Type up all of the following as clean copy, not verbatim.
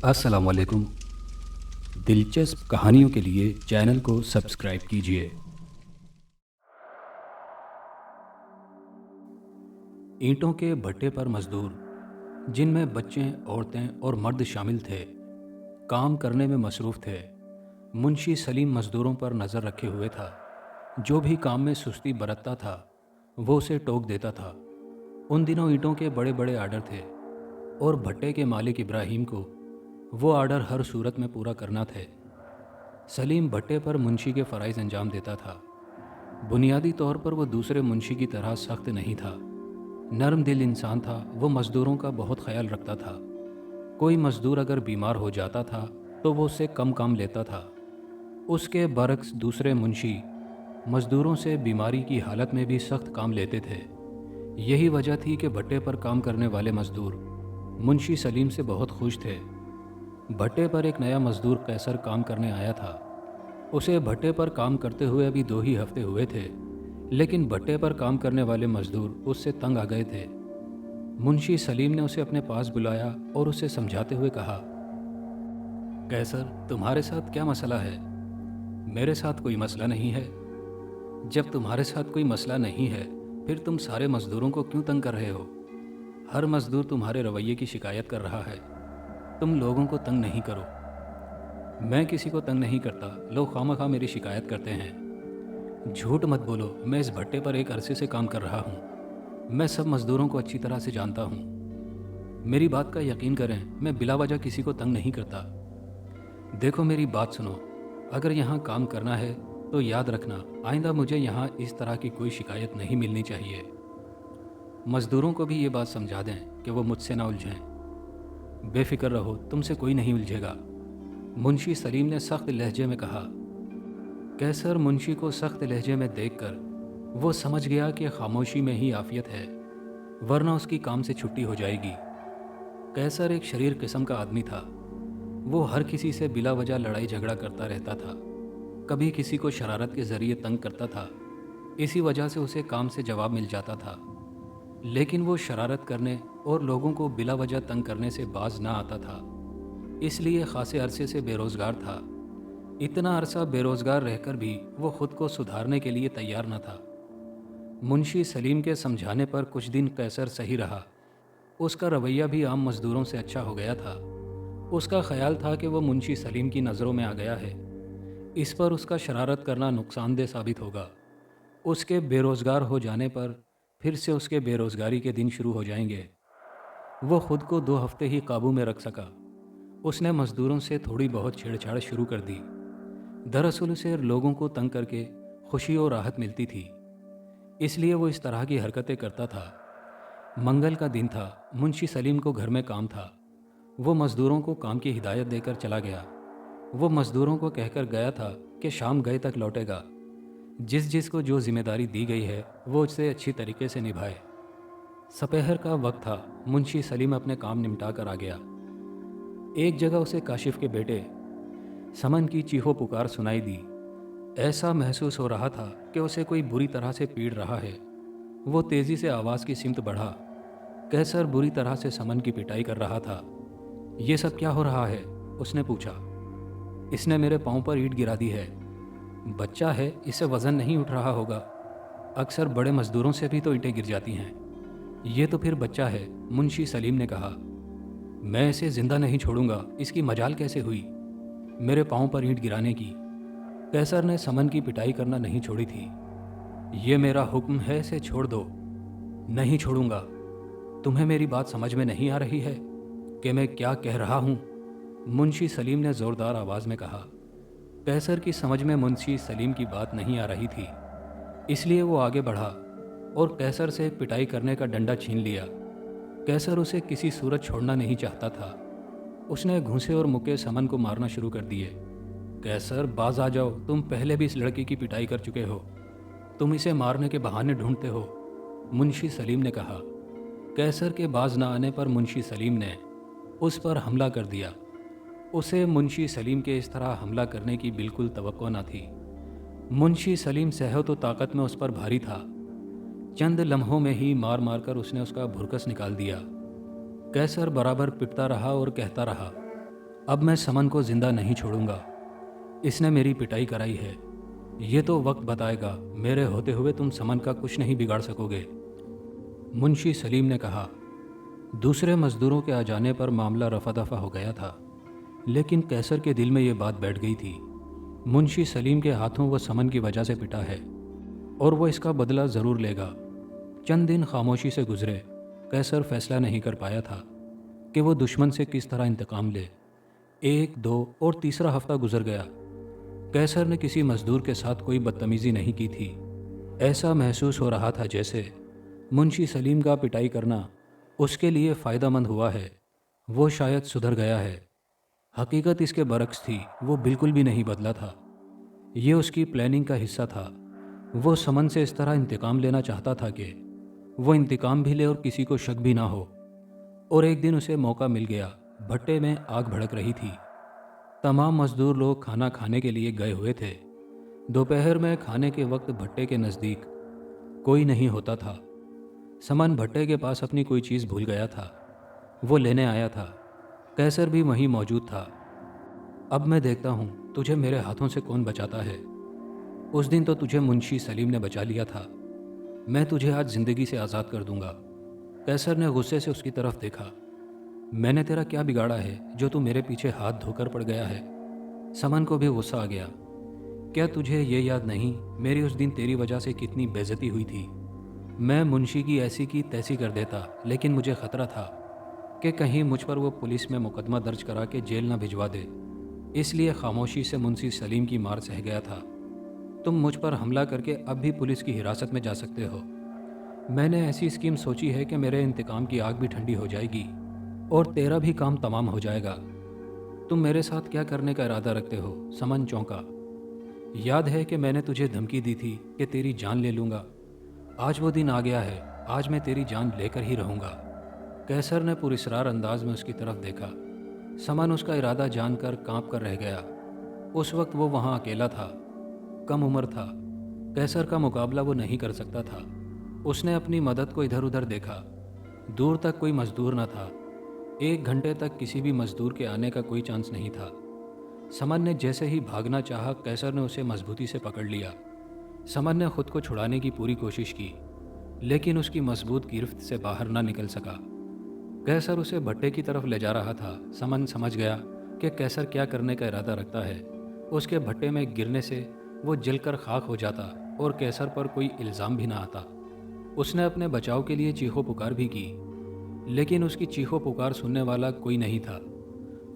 अस्सलाम वालेकुम। दिलचस्प कहानियों के लिए चैनल को सब्सक्राइब कीजिए। ईंटों के भट्टे पर मजदूर, जिनमें बच्चे, औरतें और मर्द शामिल थे, काम करने में मसरूफ़ थे। मुंशी सलीम मजदूरों पर नज़र रखे हुए था। जो भी काम में सुस्ती बरतता था वो उसे टोक देता था। उन दिनों ईंटों के बड़े बड़े आर्डर थे और भट्टे के मालिक इब्राहिम को वो आर्डर हर सूरत में पूरा करना थे। सलीम भट्टे पर मुंशी के फ़राइज़ अंजाम देता था। बुनियादी तौर पर वो दूसरे मुंशी की तरह सख्त नहीं था। नरम दिल इंसान था। वो मज़दूरों का बहुत ख्याल रखता था। कोई मज़दूर अगर बीमार हो जाता था तो वो उससे कम काम लेता था। उसके बरक्स दूसरे मुंशी मज़दूरों से बीमारी की हालत में भी सख्त काम लेते थे। यही वजह थी कि भट्टे पर काम करने वाले मज़दूर मुंशी सलीम से बहुत खुश थे। भट्टे पर एक नया मज़दूर कैसर काम करने आया था। उसे भट्टे पर काम करते हुए अभी 2 ही हफ्ते हुए थे, लेकिन भट्टे पर काम करने वाले मज़दूर उससे तंग आ गए थे। मुंशी सलीम ने उसे अपने पास बुलाया और उसे समझाते हुए कहा, कैसर, तुम्हारे साथ क्या मसला है? मेरे साथ कोई मसला नहीं है। जब तुम्हारे साथ कोई मसला नहीं है, फिर तुम सारे मज़दूरों को क्यों तंग कर रहे हो? हर मज़दूर तुम्हारे रवैये की शिकायत कर रहा है। तुम लोगों को तंग नहीं करो। मैं किसी को तंग नहीं करता। लोग खामखा मेरी शिकायत करते हैं। झूठ मत बोलो। मैं इस भट्टे पर एक अरसे से काम कर रहा हूँ। मैं सब मज़दूरों को अच्छी तरह से जानता हूँ। मेरी बात का यकीन करें, मैं बिला वजह किसी को तंग नहीं करता। देखो, मेरी बात सुनो। अगर यहाँ काम करना है तो याद रखना, आइंदा मुझे यहाँ इस तरह की कोई शिकायत नहीं मिलनी चाहिए। मज़दूरों को भी ये बात समझा दें कि वो मुझसे ना उलझें। बेफिक्र रहो, तुमसे कोई नहीं उलझेगा। मुंशी सलीम ने सख्त लहजे में कहा। कैसर मुंशी को सख्त लहजे में देखकर वो समझ गया कि खामोशी में ही आफियत है, वरना उसकी काम से छुट्टी हो जाएगी। कैसर एक शरीर किस्म का आदमी था। वो हर किसी से बिला वजह लड़ाई झगड़ा करता रहता था। कभी किसी को शरारत के ज़रिए तंग करता था। इसी वजह से उसे काम से जवाब मिल जाता था। लेकिन वो शरारत करने और लोगों को बिला वजह तंग करने से बाज ना आता था। इसलिए खासे अरसे से बेरोज़गार था। इतना अरसा बेरोज़गार रहकर भी वो ख़ुद को सुधारने के लिए तैयार न था। मुंशी सलीम के समझाने पर कुछ दिन कैसर सही रहा। उसका रवैया भी आम मज़दूरों से अच्छा हो गया था। उसका ख्याल था कि वो मुंशी सलीम की नज़रों में आ गया है। इस पर उसका शरारत करना नुकसानदेह साबित होगा। उसके बेरोज़गार हो जाने पर फिर से उसके बेरोज़गारी के दिन शुरू हो जाएंगे। वो ख़ुद को 2 हफ्ते ही काबू में रख सका। उसने मज़दूरों से थोड़ी बहुत छेड़छाड़ शुरू कर दी। दरअसल उसे लोगों को तंग करके खुशी और राहत मिलती थी, इसलिए वो इस तरह की हरकतें करता था। मंगल का दिन था। मुंशी सलीम को घर में काम था। वो मज़दूरों को काम की हिदायत देकर चला गया। वो मज़दूरों को कहकर गया था कि शाम गए तक लौटेगा। जिस जिस को जो जिम्मेदारी दी गई है वो उसे अच्छी तरीके से निभाए। सपहर का वक्त था। मुंशी सलीम अपने काम निपटा कर आ गया। एक जगह उसे काशिफ के बेटे समन की चीखो पुकार सुनाई दी। ऐसा महसूस हो रहा था कि उसे कोई बुरी तरह से पीड़ रहा है। वो तेज़ी से आवाज़ की सिमत बढ़ा। कैसर बुरी तरह से समन की पिटाई कर रहा था। ये सब क्या हो रहा है? उसने पूछा। इसने मेरे पाँव पर ईंट गिरा दी है। बच्चा है, इससे वज़न नहीं उठ रहा होगा। अक्सर बड़े मज़दूरों से भी तो ईंटें गिर जाती हैं। ये तो फिर बच्चा है। मुंशी सलीम ने कहा। मैं इसे ज़िंदा नहीं छोड़ूंगा। इसकी मजाल कैसे हुई मेरे पाँव पर ईंट गिराने की? कैसर ने समन की पिटाई करना नहीं छोड़ी थी। ये मेरा हुक्म है, इसे छोड़ दो। नहीं छोड़ूंगा। तुम्हें मेरी बात समझ में नहीं आ रही है कि मैं क्या कह रहा हूँ? मुंशी सलीम ने ज़ोरदार आवाज़ में कहा। कैसर की समझ में मुंशी सलीम की बात नहीं आ रही थी, इसलिए वो आगे बढ़ा और कैसर से पिटाई करने का डंडा छीन लिया। कैसर उसे किसी सूरत छोड़ना नहीं चाहता था। उसने घूंसे और मुक्के समन को मारना शुरू कर दिए। कैसर, बाज आ जाओ। तुम पहले भी इस लड़की की पिटाई कर चुके हो। तुम इसे मारने के बहाने ढूंढते हो, मुंशी सलीम ने कहा। कैसर के बाज न आने पर मुंशी सलीम ने उस पर हमला कर दिया। उसे मुंशी सलीम के इस तरह हमला करने की बिल्कुल तवक्को न थी। मुंशी सलीम सेहत व ताकत में उस पर भारी था। चंद लम्हों में ही मार मार कर उसने उसका भुरकस निकाल दिया। कैसर बराबर पिटता रहा और कहता रहा, अब मैं समन को ज़िंदा नहीं छोड़ूंगा। इसने मेरी पिटाई कराई है। ये तो वक्त बताएगा। मेरे होते हुए तुम समन का कुछ नहीं बिगाड़ सकोगे। मुंशी सलीम ने कहा। दूसरे मजदूरों के आ जाने पर मामला रफा दफा हो गया था, लेकिन कैसर के दिल में ये बात बैठ गई थी। मुंशी सलीम के हाथों वो समन की वजह से पिटा है और वो इसका बदला ज़रूर लेगा। चंद दिन खामोशी से गुजरे। कैसर फैसला नहीं कर पाया था कि वो दुश्मन से किस तरह इंतकाम ले। एक, दो और तीसरा हफ्ता गुजर गया। कैसर ने किसी मजदूर के साथ कोई बदतमीज़ी नहीं की थी। ऐसा महसूस हो रहा था जैसे मुंशी सलीम का पिटाई करना उसके लिए फ़ायदेमंद हुआ है। वो शायद सुधर गया है। हकीकत इसके बरक्स थी। वो बिल्कुल भी नहीं बदला था। ये उसकी प्लानिंग का हिस्सा था। वो समन से इस तरह इंतकाम लेना चाहता था कि वो इंतकाम भी ले और किसी को शक भी ना हो। और एक दिन उसे मौका मिल गया। भट्टे में आग भड़क रही थी। तमाम मजदूर लोग खाना खाने के लिए गए हुए थे। दोपहर में खाने के वक्त भट्टे के नज़दीक कोई नहीं होता था। समन भट्टे के पास अपनी कोई चीज़ भूल गया था। वो लेने आया था। कैसर भी वहीं मौजूद था। अब मैं देखता हूँ तुझे मेरे हाथों से कौन बचाता है। उस दिन तो तुझे मुंशी सलीम ने बचा लिया था। मैं तुझे आज ज़िंदगी से आज़ाद कर दूंगा। कैसर ने गुस्से से उसकी तरफ देखा। मैंने तेरा क्या बिगाड़ा है जो तू मेरे पीछे हाथ धोकर पड़ गया है। समन को भी गुस्सा आ गया। क्या तुझे ये याद नहीं मेरी उस दिन तेरी वजह से कितनी बेइज्जती हुई थी। मैं मुंशी की ऐसी की तैसी कर देता, लेकिन मुझे ख़तरा था कि कहीं मुझ पर वो पुलिस में मुकदमा दर्ज करा के जेल ना भिजवा दे। इसलिए खामोशी से मुंशी सलीम की मार सह गया था। तुम मुझ पर हमला करके अब भी पुलिस की हिरासत में जा सकते हो। मैंने ऐसी स्कीम सोची है कि मेरे इंतकाम की आग भी ठंडी हो जाएगी और तेरा भी काम तमाम हो जाएगा। तुम मेरे साथ क्या करने का इरादा रखते हो? समन चौंका। याद है कि मैंने तुझे धमकी दी थी कि तेरी जान ले लूँगा। आज वो दिन आ गया है। आज मैं तेरी जान लेकर ही रहूँगा। कैसर ने पुरस्कार अंदाज में उसकी तरफ देखा। समन उसका इरादा जानकर कांप कर रह गया। उस वक्त वो वहाँ अकेला था। कम उम्र था। कैसर का मुकाबला वो नहीं कर सकता था। उसने अपनी मदद को इधर उधर देखा। दूर तक कोई मजदूर न था। 1 घंटे तक किसी भी मजदूर के आने का कोई चांस नहीं था। समन ने जैसे ही भागना चाहा, कैसर ने उसे मजबूती से पकड़ लिया। समन ने खुद को छुड़ाने की पूरी कोशिश की, लेकिन उसकी मजबूत गिरफ्त से बाहर ना निकल सका। कैसर उसे भट्टे की तरफ ले जा रहा था। समन समझ गया कि कैसर क्या करने का इरादा रखता है। उसके भट्टे में गिरने से वो जलकर खाक हो जाता और कैसर पर कोई इल्ज़ाम भी ना आता। उसने अपने बचाव के लिए चीखो पुकार भी की, लेकिन उसकी चीखो पुकार सुनने वाला कोई नहीं था।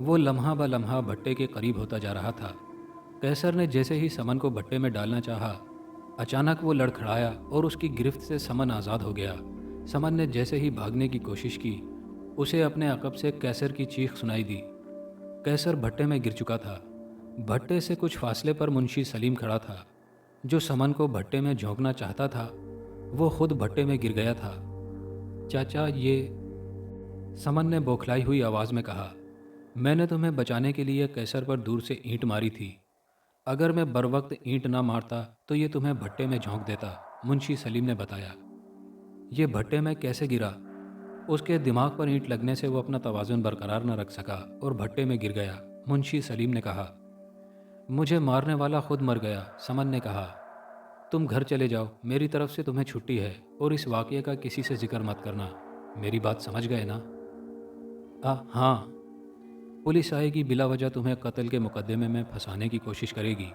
वो लम्हा ब लम्हा भट्टे के करीब होता जा रहा था। कैसर ने जैसे ही समन को भट्टे में डालना चाहा, अचानक वो लड़खड़ाया और उसकी गिरफ्त से समन आज़ाद हो गया। समन ने जैसे ही भागने की कोशिश की, उसे अपने अकब से कैसर की चीख सुनाई दी। कैसर भट्टे में गिर चुका था। भट्टे से कुछ फासले पर मुंशी सलीम खड़ा था। जो समन को भट्टे में झोंकना चाहता था, वो खुद भट्टे में गिर गया था। चाचा, ये, समन ने बौखलाई हुई आवाज़ में कहा, मैंने तुम्हें बचाने के लिए कैसर पर दूर से ईंट मारी थी। अगर मैं बर वक्त ईंट ना मारता तो ये तुम्हें भट्टे में झोंक देता। मुंशी सलीम ने बताया। ये भट्टे में कैसे गिरा? उसके दिमाग पर ईंट लगने से वो अपना तवाज़ुन बरकरार न रख सका और भट्टे में गिर गया। मुंशी सलीम ने कहा। मुझे मारने वाला खुद मर गया। समन ने कहा। तुम घर चले जाओ, मेरी तरफ से तुम्हें छुट्टी है और इस वाक़ये का किसी से जिक्र मत करना। मेरी बात समझ गए ना? हाँ। पुलिस आएगी, बिला वजह तुम्हें कत्ल के मुकदमे में फंसाने की कोशिश करेगी।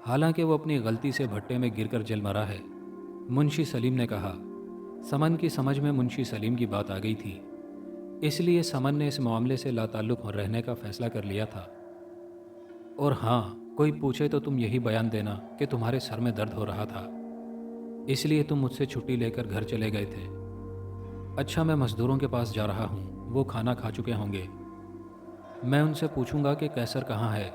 हालांकि वो अपनी गलती से भट्टे में गिरकर जल मरा है। मुंशी सलीम ने कहा। समन की समझ में मुंशी सलीम की बात आ गई थी, इसलिए समन ने इस मामले से लाताल्लुक़ रहने का फ़ैसला कर लिया था। और हाँ, कोई पूछे तो तुम यही बयान देना कि तुम्हारे सर में दर्द हो रहा था, इसलिए तुम मुझसे छुट्टी लेकर घर चले गए थे। अच्छा, मैं मज़दूरों के पास जा रहा हूँ। वो खाना खा चुके होंगे। मैं उनसे पूछूंगा कि कैसर कहाँ है।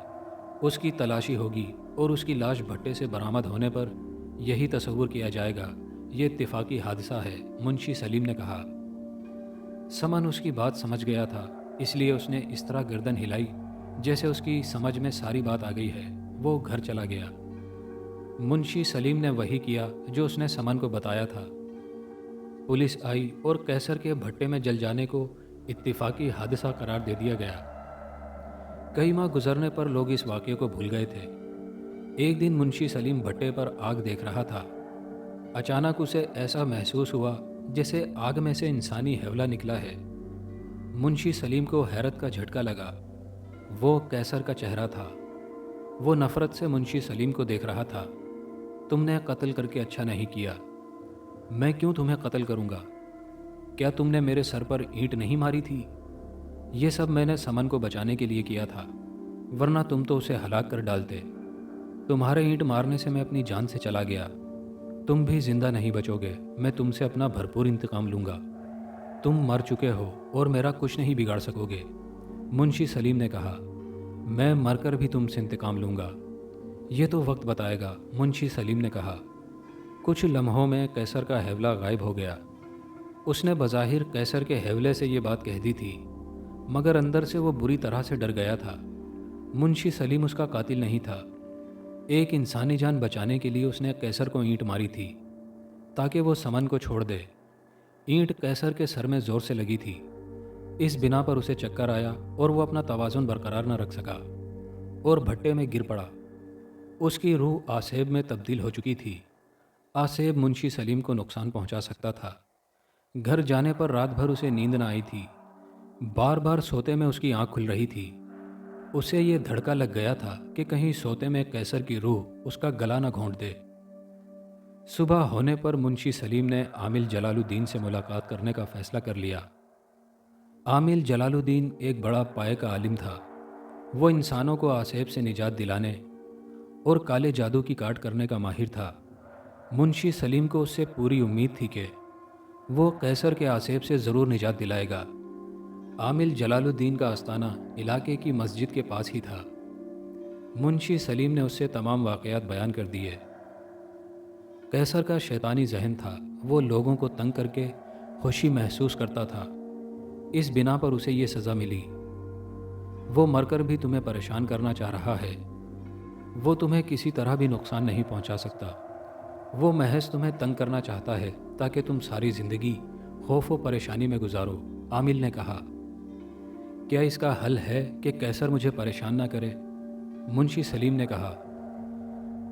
उसकी तलाशी होगी और उसकी लाश भट्टे से बरामद होने पर यही तसव्वुर किया जाएगा ये इत्तेफाकी हादसा है। मुंशी सलीम ने कहा। समन उसकी बात समझ गया था, इसलिए उसने इस तरह गर्दन हिलाई जैसे उसकी समझ में सारी बात आ गई है। वो घर चला गया। मुंशी सलीम ने वही किया जो उसने समन को बताया था। पुलिस आई और कैसर के भट्टे में जल जाने को इत्तेफाकी हादसा करार दे दिया गया। कई माह गुजरने पर लोग इस वाक़ये को भूल गए थे। एक दिन मुंशी सलीम भट्टे पर आग देख रहा था। अचानक उसे ऐसा महसूस हुआ जैसे आग में से इंसानी हैवला निकला है। मुंशी सलीम को हैरत का झटका लगा। वो कैसर का चेहरा था। वो नफ़रत से मुंशी सलीम को देख रहा था। तुमने कत्ल करके अच्छा नहीं किया। मैं क्यों तुम्हें कत्ल करूँगा? क्या तुमने मेरे सर पर ईंट नहीं मारी थी? ये सब मैंने समन को बचाने के लिए किया था, वरना तुम तो उसे हलाक कर डालते। तुम्हारे ईंट मारने से मैं अपनी जान से चला गया। तुम भी जिंदा नहीं बचोगे। मैं तुमसे अपना भरपूर इंतकाम लूँगा। तुम मर चुके हो और मेरा कुछ नहीं बिगाड़ सकोगे। मुंशी सलीम ने कहा, मैं मरकर भी तुमसे इंतकाम लूँगा। ये तो वक्त बताएगा, मुंशी सलीम ने कहा। कुछ लम्हों में कैसर का हैवला गायब हो गया। उसने बज़ाहिर कैसर के हैवले से ये बात कह दी थी, मगर अंदर से वो बुरी तरह से डर गया था। मुंशी सलीम उसका कातिल नहीं था। एक इंसानी जान बचाने के लिए उसने कैसर को ईंट मारी थी ताकि वो समन को छोड़ दे। ईंट कैसर के सर में ज़ोर से लगी थी। इस बिना पर उसे चक्कर आया और वो अपना तवाज़ुन बरकरार न रख सका और भट्टे में गिर पड़ा। उसकी रूह आसेब में तब्दील हो चुकी थी। आसेब मुंशी सलीम को नुकसान पहुंचा सकता था। घर जाने पर रात भर उसे नींद न आई थी। बार बार सोते में उसकी आंख खुल रही थी। उसे ये धड़का लग गया था कि कहीं सोते में कैसर की रूह उसका गला न घोंट दे। सुबह होने पर मुंशी सलीम ने आमिल जलालुद्दीन से मुलाकात करने का फैसला कर लिया। आमिल जलालुद्दीन एक बड़ा पाए का आलिम था। वो इंसानों को आसेब से निजात दिलाने और काले जादू की काट करने का माहिर था। मुंशी सलीम को उससे पूरी उम्मीद थी कि वो कैसर के आसेब से ज़रूर निजात दिलाएगा। आमिल जलालुद्दीन का आस्ताना इलाके की मस्जिद के पास ही था। मुंशी सलीम ने उससे तमाम वाक़यात बयान कर दिए। कैसर का शैतानी जहन था। वो लोगों को तंग करके खुशी महसूस करता था। इस बिना पर उसे ये सज़ा मिली। वो मरकर भी तुम्हें परेशान करना चाह रहा है। वो तुम्हें किसी तरह भी नुकसान नहीं पहुंचा सकता। वो महज तुम्हें तंग करना चाहता है ताकि तुम सारी ज़िंदगी खौफ व परेशानी में गुजारो। आमिल ने कहा, क्या इसका हल है कि कैसर मुझे परेशान ना करे? मुंशी सलीम ने कहा,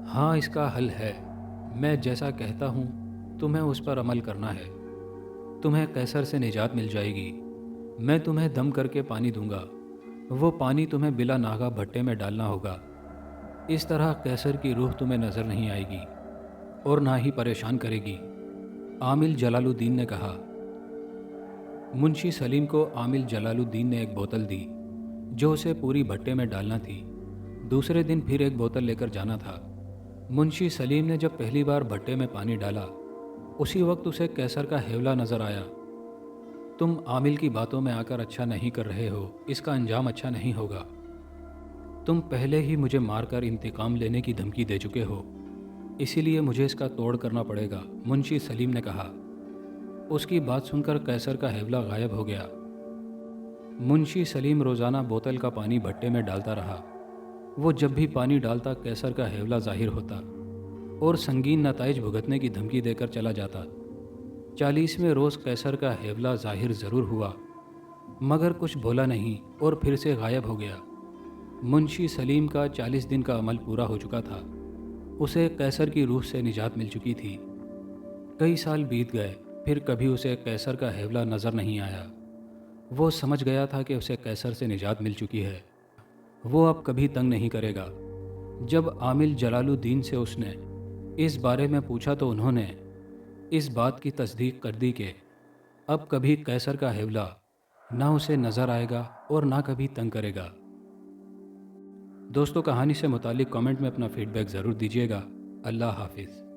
हाँ, इसका हल है। मैं जैसा कहता हूँ तुम्हें उस पर अमल करना है। तुम्हें कैसर से निजात मिल जाएगी। मैं तुम्हें दम करके पानी दूंगा। वो पानी तुम्हें बिला नागा भट्टे में डालना होगा। इस तरह कैसर की रूह तुम्हें नज़र नहीं आएगी और ना ही परेशान करेगी। आमिल जलालुद्दीन ने कहा। मुंशी सलीम को आमिल जलालुद्दीन ने एक बोतल दी जो उसे पूरी भट्टे में डालना थी। दूसरे दिन फिर एक बोतल लेकर जाना था। मुंशी सलीम ने जब पहली बार भट्टे में पानी डाला, उसी वक्त उसे कैसर का हैवला नज़र आया। तुम आमिल की बातों में आकर अच्छा नहीं कर रहे हो। इसका अंजाम अच्छा नहीं होगा। तुम पहले ही मुझे मारकर इंतकाम लेने की धमकी दे चुके हो, इसीलिए मुझे इसका तोड़ करना पड़ेगा, मुंशी सलीम ने कहा। उसकी बात सुनकर कैसर का हैवला गायब हो गया। मुंशी सलीम रोज़ाना बोतल का पानी भट्टे में डालता रहा। वो जब भी पानी डालता कैसर का हैवला जाहिर होता और संगीन नताइज भुगतने की धमकी देकर चला जाता। 40वें रोज़ कैसर का हैवला जाहिर ज़रूर हुआ, मगर कुछ बोला नहीं और फिर से गायब हो गया। मुंशी सलीम का 40 दिन का अमल पूरा हो चुका था। उसे कैसर की रूह से निजात मिल चुकी थी। कई साल बीत गए, फिर कभी उसे कैसर का हैवला नज़र नहीं आया। वो समझ गया था कि उसे कैसर से निजात मिल चुकी है। वो अब कभी तंग नहीं करेगा। जब आमिल जलालुद्दीन से उसने इस बारे में पूछा तो उन्होंने इस बात की तस्दीक कर दी कि अब कभी कैसर का हैवला ना उसे नज़र आएगा और ना कभी तंग करेगा। दोस्तों, कहानी से मुतालिक कमेंट में अपना फीडबैक ज़रूर दीजिएगा। अल्लाह हाफिज़।